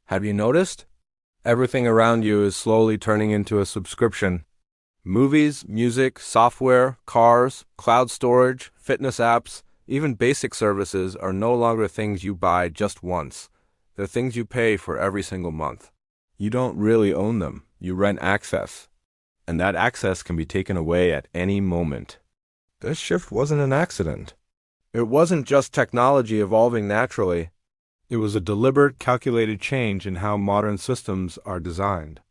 Have you noticed? Everything around you is slowly turning into a subscription. Movies, music, software, cars, cloud storage, fitness apps, even basic services are no longer things you buy just once. They're things you pay for every single month. You don't really own them. You rent access. And that access can be taken away at any moment. This shift wasn't an accident. It wasn't just technology evolving naturally. It was a deliberate, calculated change in how modern systems are designed.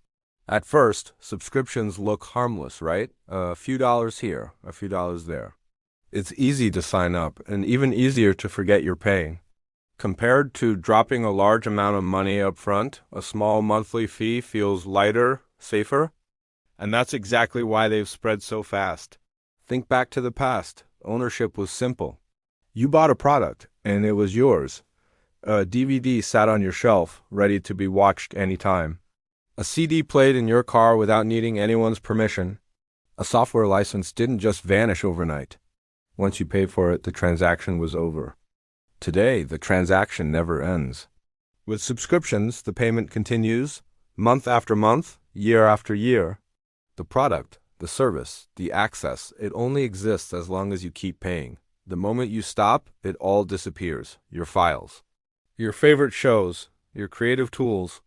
At first, subscriptions look harmless, right? A few dollars here, a few dollars there. It's easy to sign up, and even easier to forget you're paying. Compared to dropping a large amount of money up front, a small monthly fee feels lighter, safer. And that's exactly why they've spread so fast. Think back to the past. Ownership was simple. You bought a product, and it was yours. A DVD sat on your shelf, ready to be watched anytime. A CD played in your car without needing anyone's permission. A software license didn't just vanish overnight. Once you paid for it, the transaction was over. Today, the transaction never ends. With subscriptions, the payment continues, month after month, year after year. The product, the service, the access, it only exists as long as you keep paying. The moment you stop, it all disappears. Your files, your favorite shows, your creative tools.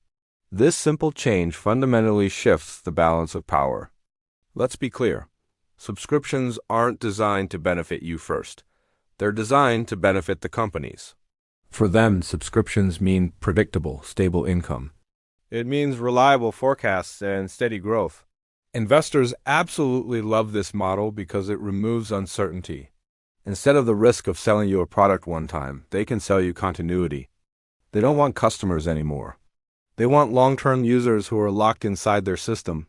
This simple change fundamentally shifts the balance of power. Let's be clear. Subscriptions aren't designed to benefit you first. They're designed to benefit the companies. For them, subscriptions mean predictable, stable income. It means reliable forecasts and steady growth. Investors absolutely love this model because it removes uncertainty. Instead of the risk of selling you a product one time, they can sell you continuity. They don't want customers anymore. They want long-term users who are locked inside their system.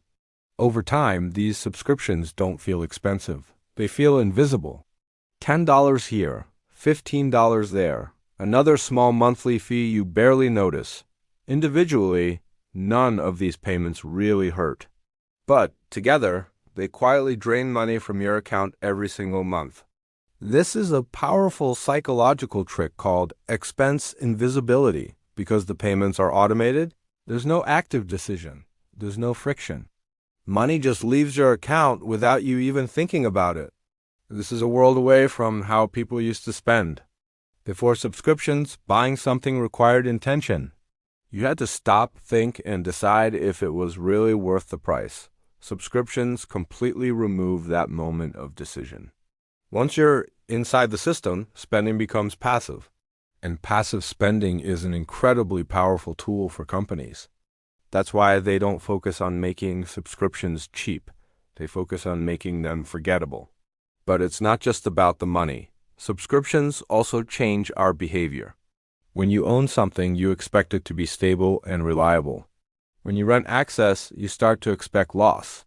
Over time, these subscriptions don't feel expensive. They feel invisible. $10 here, $15 there, another small monthly fee you barely notice. Individually, none of these payments really hurt. But together, they quietly drain money from your account every single month. This is a powerful psychological trick called expense invisibility. Because the payments are automated, there's no active decision. There's no friction. Money just leaves your account without you even thinking about it. This is a world away from how people used to spend. Before subscriptions, buying something required intention. You had to stop, think, and decide if it was really worth the price. Subscriptions completely remove that moment of decision. Once you're inside the system, spending becomes passive. And passive spending is an incredibly powerful tool for companies. That's why they don't focus on making subscriptions cheap. They focus on making them forgettable. But it's not just about the money. Subscriptions also change our behavior. When you own something, you expect it to be stable and reliable. When you rent access, you start to expect loss.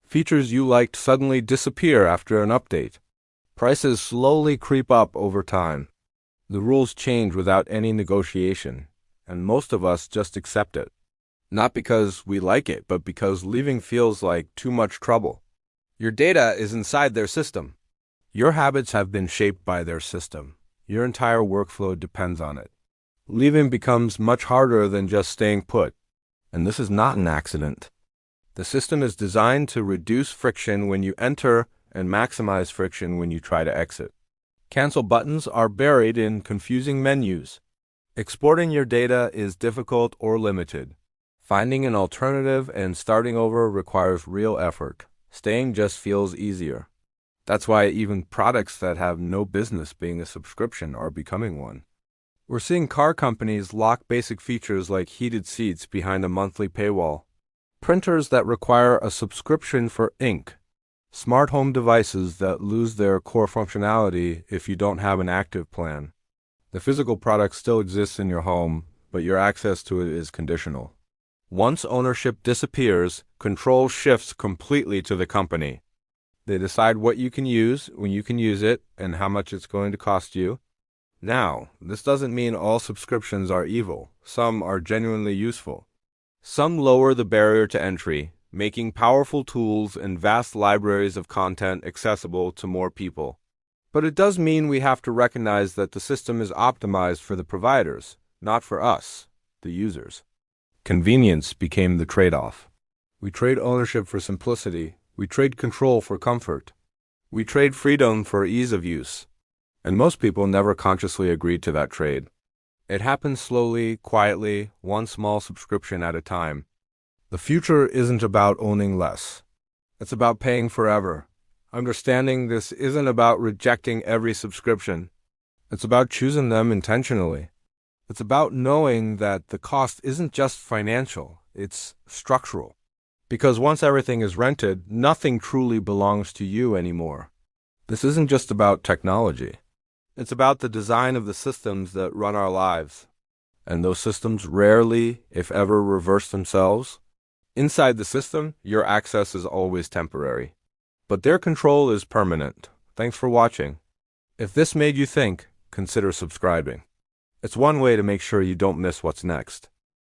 Features you liked suddenly disappear after an update. Prices slowly creep up over time. The rules change without any negotiation, and most of us just accept it. Not because we like it, but because leaving feels like too much trouble. Your data is inside their system. Your habits have been shaped by their system. Your entire workflow depends on it. Leaving becomes much harder than just staying put. And this is not an accident. The system is designed to reduce friction when you enter and maximize friction when you try to exit. Cancel buttons are buried in confusing menus. Exporting your data is difficult or limited. Finding an alternative and starting over requires real effort. Staying just feels easier. That's why even products that have no business being a subscription are becoming one. We're seeing car companies lock basic features like heated seats behind a monthly paywall, printers that require a subscription for ink, smart home devices that lose their core functionality if you don't have an active plan. The physical product still exists in your home, but your access to it is conditional. Once ownership disappears, control shifts completely to the company. They decide what you can use, when you can use it, and how much it's going to cost you. Now, this doesn't mean all subscriptions are evil. Some are genuinely useful. Some lower the barrier to entry, making powerful tools and vast libraries of content accessible to more people. But it does mean we have to recognize that the system is optimized for the providers, not for us, the users. Convenience became the trade-off. We trade ownership for simplicity. We trade control for comfort. We trade freedom for ease of use. And most people never consciously agreed to that trade. It happens slowly, quietly, one small subscription at a time. The future isn't about owning less. It's about paying forever. Understanding this isn't about rejecting every subscription. It's about choosing them intentionally. It's about knowing that the cost isn't just financial, it's structural. Because once everything is rented, nothing truly belongs to you anymore. This isn't just about technology. It's about the design of the systems that run our lives. And those systems rarely, if ever, reverse themselves. Inside the system, your access is always temporary. But their control is permanent. Thanks for watching. If this made you think, consider subscribing. It's one way to make sure you don't miss what's next.